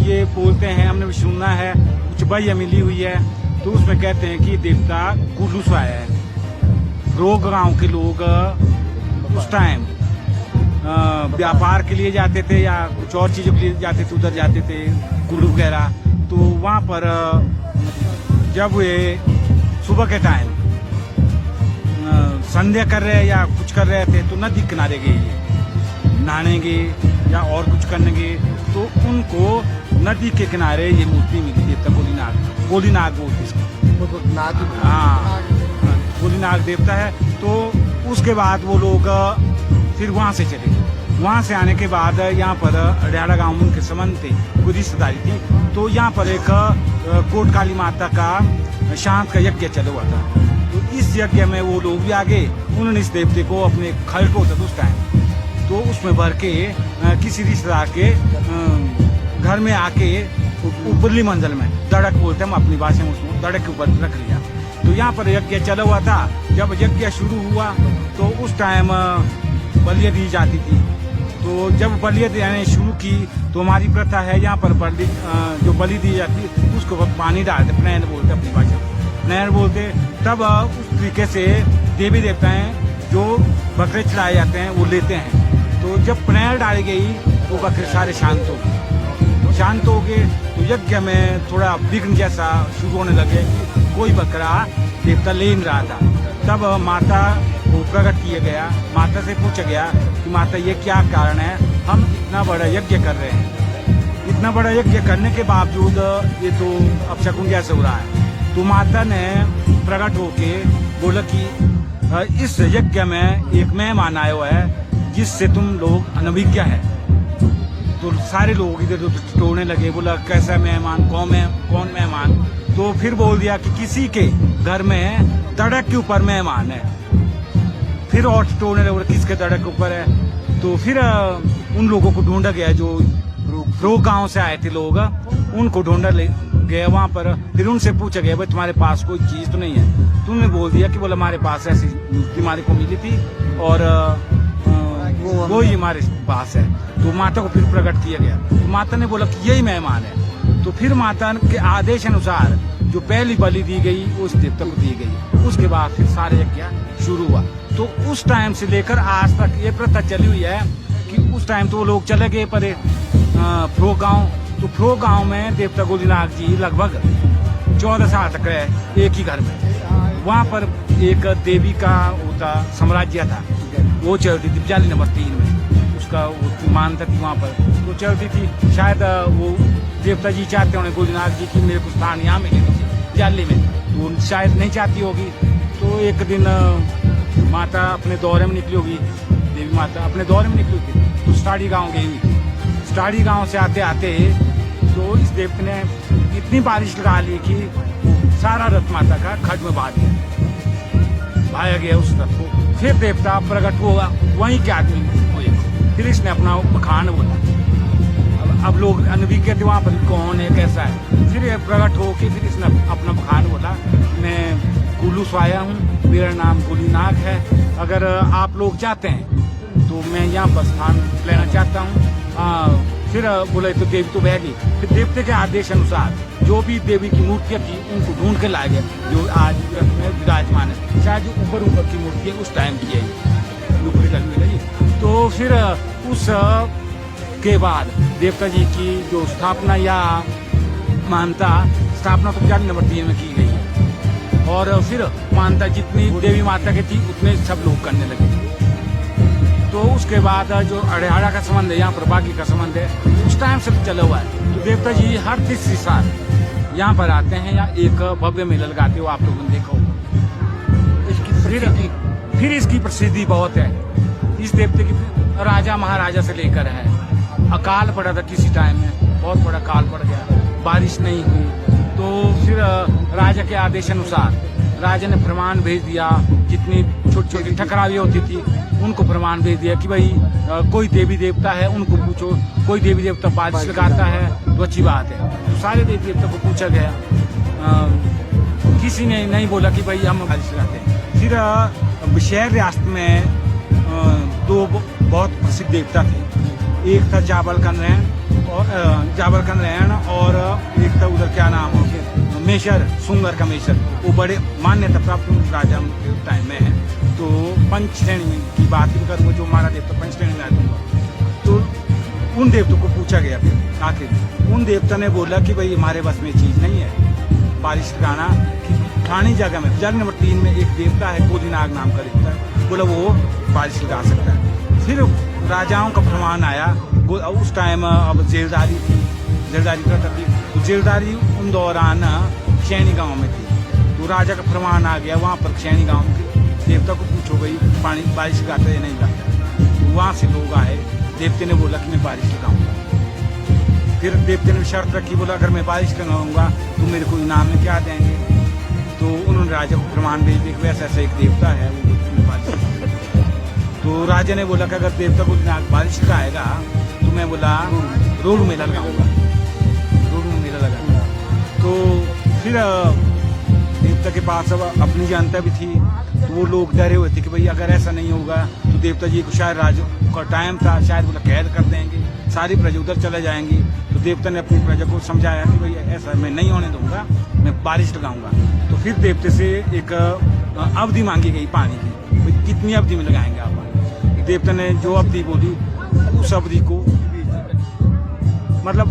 ये बोलते हैं, हमने भी सुना है, कुछ बही मिली हुई है, तो उसमें कहते हैं कि देवता कुल्लू से आया है। रोग गांव के लोग उस टाइम व्यापार के लिए जाते थे या कुछ और चीज़ों के लिए जाते थे, उधर जाते थे कुल्लू वगैरह। तो वहाँ पर जब वे सुबह के टाइम संध्या कर रहे या कुछ कर रहे थे, तो नदी किनारे गए, नहाने गए या और कुछ करने गए, तो उनको नदी के किनारे ये मूर्ति मिली, देवता गोलीनाग बोलते इसको। हाँ, गोलीनाग देवता है। तो उसके बाद वो लोग फिर वहाँ से चले। वहाँ से आने के बाद यहाँ पर अड्यारा गांव में उनके संबंध थे, कोई रिश्तेदारी थी, तो यहाँ पर एक कोट काली माता का शांत का यज्ञ चला हुआ था। तो इस यज्ञ में वो लोग भी आगे, उन्होंने इस देवते को अपने खल को होता था उस टाइम, तो उसमें भर के किसी रिश्तेदार के घर में आके ऊपरली मंजिल में, दड़क बोलते हैं हम अपनी भाषा में, उसमें दड़क के ऊपर रख लिया। तो यहाँ पर यज्ञ चला हुआ था। जब यज्ञ शुरू हुआ तो उस टाइम बलियाँ दी जाती थी। तो जब बलियाँ देने शुरू की तो हमारी प्रथा है, यहाँ पर जो बलि दी जाती है उसको पानी डालते, नैन बोलते अपनी भाषा में, नैन बोलते। तब उस तरीके से देवी देवताएं जो बकरे चढ़ाए जाते हैं वो लेते हैं। तो जब प्रणय डाली गई तो बकरे सारे शांत हो गए। तो यज्ञ में थोड़ा विघ्न जैसा शुरू होने लगे कि कोई बकरा देवता ले नहीं रहा था। तब माता को प्रकट किया गया, माता से पूछा गया कि माता ये क्या कारण है, हम इतना बड़ा यज्ञ कर रहे हैं, इतना बड़ा यज्ञ करने के बावजूद ये तो अपशकुन जैसे हो रहा है। तो माता ने प्रकट होके बोला कि इस यज्ञ में एक मेहमान आया हुआ है जिससे तुम लोग अनभिज्ञ है। तो सारे लोग इधर उधर टोड़ने लगे, बोला कैसा मेहमान, कौन मेहमान। तो फिर बोल दिया कि किसी के घर में दड़क के ऊपर मेहमान है। फिर और टोड़ने लगे, किसके दड़क के ऊपर है। तो फिर उन लोगों को ढूंढा गया जो रोग गांव से आए थे लोग, उनको ढूंढा गया वहाँ पर। फिर उनसे पूछा गया भाई तुम्हारे पास कोई चीज तो नहीं है। तुमने बोल दिया कि बोला हमारे पास ऐसी मूर्ति हमारे को मिली थी और वो ही हमारे पास है। तो माता को फिर प्रकट किया गया। तो माता ने बोला कि यही मेहमान है। तो फिर माता के आदेश अनुसार जो पहली बलि दी गई उस देवता को दी गई। उसके बाद फिर सारे यज्ञ शुरू हुआ। तो उस टाइम से लेकर आज तक ये प्रथा चली हुई है कि उस टाइम तो वो लोग चले गए परे फ्रो गांव। तो फ्रो गांव में देवता गोलीनाग जी लगभग 14 साल तक रहे एक ही घर में। वहाँ पर एक देवी का होता साम्राज्य था, वो चलती थी जाली नंबर 3 में, उसका वो मान्यता थी वहाँ पर, तो चलती थी। शायद वो देवता जी चाहते होंगे गोलीनाग जी की मेरे को स्थान यहाँ मिले जाली में, तो शायद नहीं चाहती होगी। तो एक दिन माता अपने दौरे में निकली होगी, देवी माता अपने दौरे में निकली थी, तो स्टाड़ी गाँव गई हुई थी। स्टाड़ी गाँव से आते आते तो इस देवता ने इतनी बारिश लगा ली कि सारा रथ माता का खड्ड में भाया गया उस रथ को। फिर देवता प्रकट हुआ वहीं के आदमी हुए। फिर इसने अपना बखान बोला। अब लोग अनभिज्ञ थे वहाँ पर, कौन है कैसा है। फिर ये प्रकट हो के फिर इसने अपना बखान बोला, मैं कुल्लू से आया हूँ, मेरा नाम गोलीनाग है, अगर आप लोग चाहते हैं तो मैं यहाँ पर स्थान लेना चाहता हूँ। फिर बोले तो देवी तो बह गई। फिर देवते के आदेश अनुसार जो भी देवी की मूर्तियाँ थी उनको ढूंढ के लाए गए, जो आज में विराजमान है। शायद जो ऊपर की मूर्ति है उस टाइम की है, ऊपरी लगी रही। तो फिर उस के बाद देवता जी की जो स्थापना या मानता स्थापना तो जाली नंबर 3 में की गई है। और फिर मानता जितनी देवी माता की थी उतने सब लोग करने लगे। तो उसके बाद जो अड्यारा का संबंध है, यहाँ पर बागी का संबंध है, उस टाइम से चला हुआ है। तो देवता जी हर तीसरी साल यहाँ पर आते हैं या एक भव्य मेला लगाते हो, आप लोगों ने देखा होगा। फिर इसकी प्रसिद्धि बहुत है। इस देवते की राजा महाराजा से लेकर है। अकाल पड़ा था किसी टाइम में, बहुत बड़ा काल पड़ गया, बारिश नहीं हुई। तो फिर राजा के आदेश अनुसार राजा ने फरमान भेज दिया, जितनी छोटी छोटी ठकरावियाँ होती थी उनको फरमान भेज दिया कि भाई कोई देवी देवता है उनको पूछो, कोई देवी देवता बारिश लगाता है तो अच्छी बात है। तो सारे देवी देवता को पूछा गया, किसी ने नहीं बोला कि भाई हम बारिश लगाते हैं। फिर शहर रियासत में 2 बहुत प्रसिद्ध देवता थे। एक था जाबल का नैन और जाबरकन रहन और एक तो उधर क्या नाम है मेशर सुंगर का मेशर, वो बड़े मान्यता प्राप्त राजा के टाइम में है। तो पंच श्रेणी की बात भी करूँगा, जो हमारा देवता पंच श्रेणी में आ दूंगा। तो उन देवतों को पूछा गया, फिर आखिर उन देवता ने बोला कि भाई हमारे बस में चीज़ नहीं है बारिश गाना। ठाणी जगह में जगह नंबर 3 में एक देवता है कोलीनाग नाम का देवता है, बोला वो बारिश गा सकता है। फिर राजाओं का फरमान आया, उस टाइम अब जेलदारी थी, जेलदारी करता थी, तो जेलदारी उन दौरान खैनी गांव में थी। तो राजा का फरमान आ गया, वहाँ पर खैनी गांव के देवता को पूछो भाई पानी बारिश गाता है या नहीं गाता। तो वहाँ से लोग आए, देवते ने बोला कि मैं बारिश लगाऊंगा। फिर देवते ने शर्त रखी, बोला अगर मैं बारिश लगाऊंगा तो मेरे को इनाम में क्या देंगे। तो उन्होंने राजा को प्रमाण भेज दिया कि वैसा ऐसा एक देवता है, वो बारिश। तो राजा ने बोला कि अगर देवता को बारिश लगाएगा तो मैं बोला रोड मेला लगाऊंगा, रोड मेला लगाऊंगा। तो फिर देवता के पास अब अपनी जनता भी थी, तो वो लोग डरे हुए थे कि भाई अगर ऐसा नहीं होगा तो देवता जी को शायद राजा का टाइम था, शायद बोला कैद कर देंगे, सारी प्रजा उधर चले जाएंगी। तो देवता ने अपनी प्रजा को समझाया कि भाई ऐसा मैं नहीं होने दूंगा, मैं बारिश लगाऊंगा। तो फिर देवते से एक अवधि मांगी गई पानी की, भाई कितनी अवधि में लगाएंगे आप पानी। देवता ने जो अवधि बोली उस अवधि को, मतलब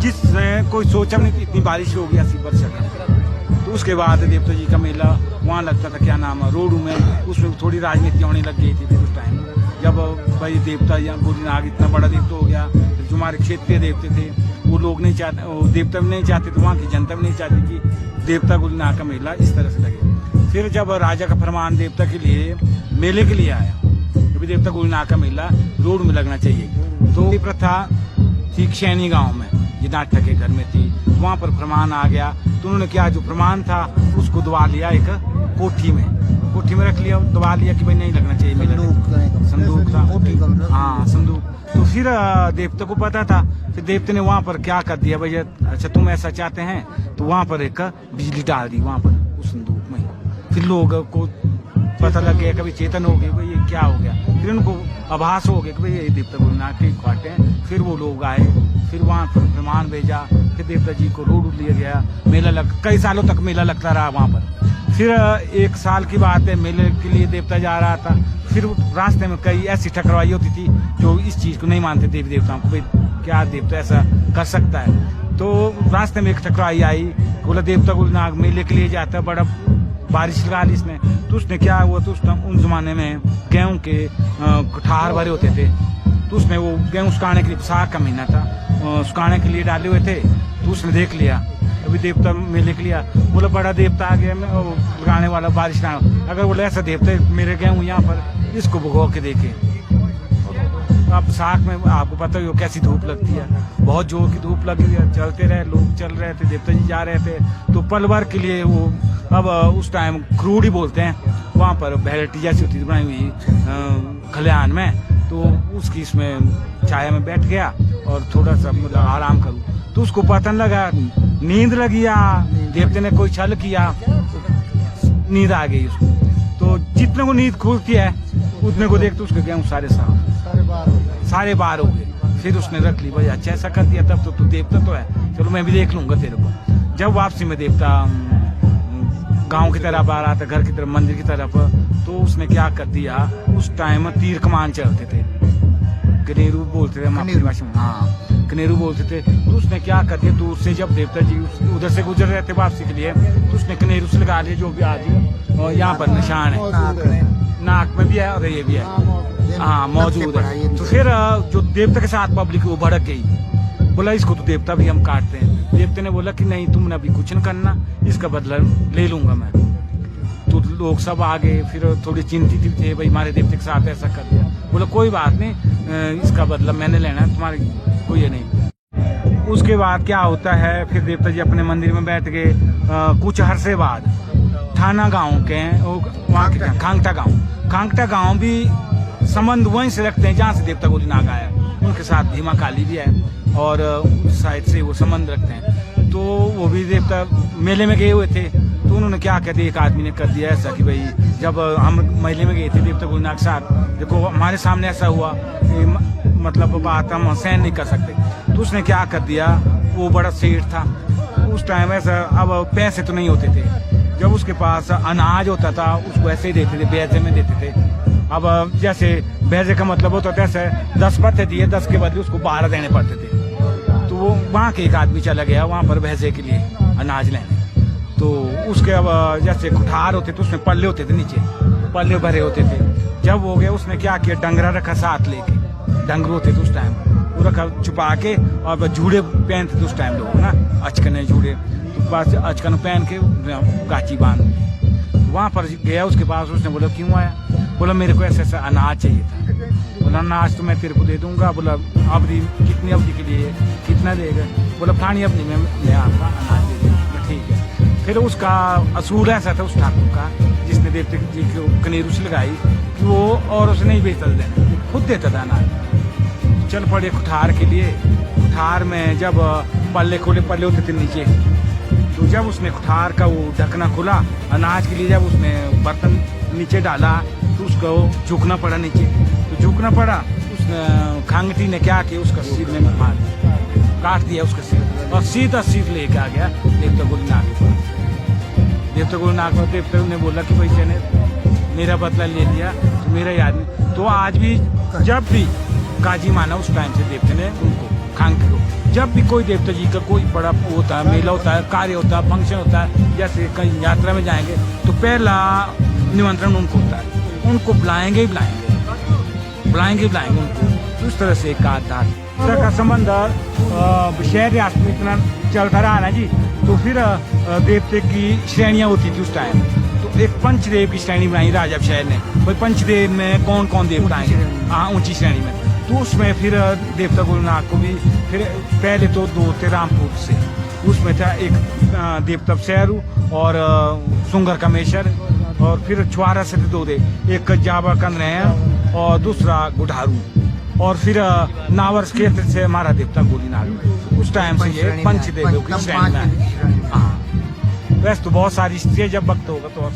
जिसने कोई सोचा नहीं इतनी बारिश होगी 80%। तो उसके बाद देवता जी का मेला वहाँ लगता था, क्या नाम है रोडू में, उसमें थोड़ी राजनीति होने लग गई थी। फिर उस टाइम जब भाई देवता या कोलीनाग इतना बड़ा देवता हो गया, तो जो हमारे क्षेत्रीय देवते थे वो लोग नहीं चाहते, वो देवता भी नहीं चाहते, तो वहाँ की जनता भी नहीं चाहती कि देवता कोलीनाग का मेला इस तरह से लगे। फिर जब राजा का फरमान देवता के लिए मेले के लिए आया, तो देवता कोलीनाग का मेला रोड में लगना चाहिए। तो ये प्रथा थी खैनी गाँव में, ये नाटक के घर में थी, वहाँ पर फरमान आ गया। तो उन्होंने क्या जो प्रमाण था उसको दबा लिया, एक कोठी में रख लिया, दबा लिया कि भाई नहीं लगना चाहिए मेला। संदूक था, हाँ संदूक। तो फिर देवता को पता था, फिर देवता ने वहाँ पर क्या कर दिया, भाई अच्छा तुम ऐसा चाहते हैं तो वहाँ पर एक बिजली डाल दी वहाँ पर उस संदूक में। फिर लोग को पता लग गया, कभी चेतन हो गए भाई ये क्या हो गया। फिर उनको आभास हो गया कि भाई ये देवता कोलीनाग के ख्वाटे हैं। फिर वो लोग आए, फिर वहाँ पर प्रमाण भेजा, फिर देवता जी को रोड लिया गया, मेला लग कई सालों तक मेला लगता रहा वहाँ पर। फिर एक साल की बात है, मेले के लिए देवता जा रहा था, फिर रास्ते में कई ऐसी टकराई होती थी जो इस चीज़ को नहीं मानते देवी देवताओं को, भाई क्या देवता ऐसा कर सकता है। तो रास्ते में एक टकराई आई, बोला देवता कोलीनाग मेले के लिए जाता है, बड़ा बारिश लगा ली इसने। तो उसने क्या हुआ, तो उन जमाने में गेहूँ के कठार भरे होते थे, तो उसने वो गेहूँ सुखाने के लिए, साग का महीना था, सुखाने के लिए डाले हुए थे। तो उसने देख लिया अभी देवता मेले के लिए, बोला बड़ा देवता आ गया लगाने वाला बारिश ना, अगर बोला ऐसा देवता मेरे गेहूँ यहाँ पर, इसको भगो के देखे। अब साग में आपको पता ही हो कैसी धूप लगती है, बहुत जोर की धूप लगी है, चलते रहे लोग, चल रहे थे, देवता जी जा रहे थे। तो पल भर के लिए वो, अब उस टाइम क्रूडी बोलते हैं, वहाँ पर बैरटी जैसी होती थी बनाई हुई खलिहान में, तो उसकी इसमें छाया में बैठ गया और थोड़ा सा मतलब आराम करूँ। तो उसको पता लगा, नींद लगी, देवते ने कोई छल किया, नींद आ गई उसको। तो जितने को नींद खुलती है उतने को देखते उसके गेहूँ सारे बार हो गए। फिर उसने रख ली, भाई अच्छा ऐसा कर दिया, तब तो तू देवता तो है, चलो मैं भी देख लूंगा तेरे को। जब वापसी में देवता गांव की तरफ आ रहा था, घर की तरफ, मंदिर की तरफ, तो उसने क्या कर दिया, उस टाइम तीर कमान चलते थे, कनेरू बोलते थे हमारी भाषा में, हाँ कनेरू बोलते थे। तो उसने क्या कर दिया, दूर से जब देवता जी उधर से गुजर रहे थे वापसी के लिए, तो उसने कनेरू से लगा लिया, जो भी आज और यहाँ पर निशान है, नाक में भी है और ये भी है, हाँ मौजूद है। तो फिर जो देवता के साथ पब्लिक वो भड़क गई, बोला इसको तो देवता भी हम काटते हैं। देवता ने बोला कि नहीं तुमने अभी कुछ न करना, इसका बदला ले लूंगा मैं। तो लोग सब आ गए, फिर थोड़ी चिंतित थे, भाई हमारे देवते के साथ ऐसा कर दिया। बोला कोई बात नहीं, इसका बदला मैंने लेना है, तुम्हारी कोई ये नहीं। उसके बाद क्या होता है, फिर देवता जी अपने मंदिर में बैठ गए। कुछ अरसे बाद थाना गांव के वहाँ के खांगटा गांव भी संबंध वहीं से रखते हैं जहाँ से देवता कोलीनाग आया, उनके साथ भीमा काली भी है और उस साइड से वो संबंध रखते हैं। तो वो भी देवता मेले में गए हुए थे, तो उन्होंने क्या कहते, एक आदमी ने कर दिया ऐसा कि भाई जब हम मेले में गए थे देवता कोलीनाग के साथ, देखो हमारे सामने ऐसा हुआ, मतलब बात हम सहन नहीं कर सकते। तो उसने क्या कर दिया, वो बड़ा सेठ था उस टाइम, ऐसा अब पैसे तो नहीं होते थे, जब उसके पास अनाज होता था उसको ऐसे ही देते थे, बैजे में देते थे। अब जैसे बैजे का मतलब होता था ऐसे 10 पत्ते दिए, 10 के बदले उसको 12 देने पड़ते थे। तो वो वहाँ के एक आदमी चला गया वहाँ पर भैंसे के लिए अनाज लेने। तो उसके अब जैसे कुठार होते थे उसमें पल्ले होते थे, नीचे पल्ले भरे होते थे। जब हो गया उसने क्या किया, डंगरा रखा साथ लेके, डंगर होते थे उस टाइम, वो रखा छुपा के, और जूड़े पहनते थे उस टाइम लोग ना, अचकने जूड़े, तो बस अचकन पहन के गाची बांध। वहाँ पर गया उसके पास, उसने बोला क्यों आया, बोला मेरे को ऐसा ऐसा अनाज चाहिए था। बोला अनाज तो मैं तेरे को दे दूंगा। बोला अवधि कितनी अवधि के लिए, कितना देगा। बोला फलानी अवधि में मैं आपका अनाज दे दूंगा। ठीक है। फिर उसका असूल ऐसा था उस ठाकुर का, जिसने देवते जी को कनेरूस लगाई कि वो और उसे नहीं बेचता देना, खुद देता था अनाज। चल पड़े कुठार के लिए। कुठार में जब पल्ले खोले, पल्ले होते थे नीचे, तो जब उसने कुठार का वो ढकना खोला अनाज के लिए, जब उसने बर्तन नीचे डाला तो उसको झुकना पड़ा नीचे। तो झुकना पड़ा, उसने खांगटी ने क्या किया, उसका सिर में मार काट दिया उसका सिर, और सीधा सिर लेके आ गया देवता गोलीनाग के पास। देवता गोलीनाग को देवता ने बोला कि भाई ने मेरा बदला ले लिया, तो मेरा ही आदमी। तो आज भी जब भी काजी माना उस टाइम से देवता ने उनको, खांगटी को, जब भी कोई देवता जी का कोई बड़ा होता है, मेला होता है, कार्य होता है, फंक्शन होता है, जैसे कहीं यात्रा में जाएंगे तो पहला निमंत्रण उनको होता है, उनको बुलाएंगे ही बुलाएंगे, बुलाएंगे ही बुलाएंगे उनको। उस तरह से एक आधार का संबंध शहर रियासत में इतना चलता रहा ना जी। तो फिर देवते की श्रेणियाँ होती थी उस टाइम। तो एक पंचदेव की श्रेणी बनाई राजा शहर ने, भाई पंचदेव में कौन कौन देवता आएंगे, हाँ ऊंची श्रेणी में। तो उसमें फिर देवता गोलीनाग को भी, फिर पहले तो 2 थे रामपुर से, उसमें था एक देवता शहरू और सुंगर कमेश्वर, और फिर छुआरा से 2 थे, एक जावा कंद्रैया और दूसरा गुढ़ारू, और फिर नावर क्षेत्र से हमारा देवता गोलीनाग। उस टाइम से ये पंचदेव की श्रेणी में। हाँ, वैसे तो बहुत सारी, जब वक्त होगा तो और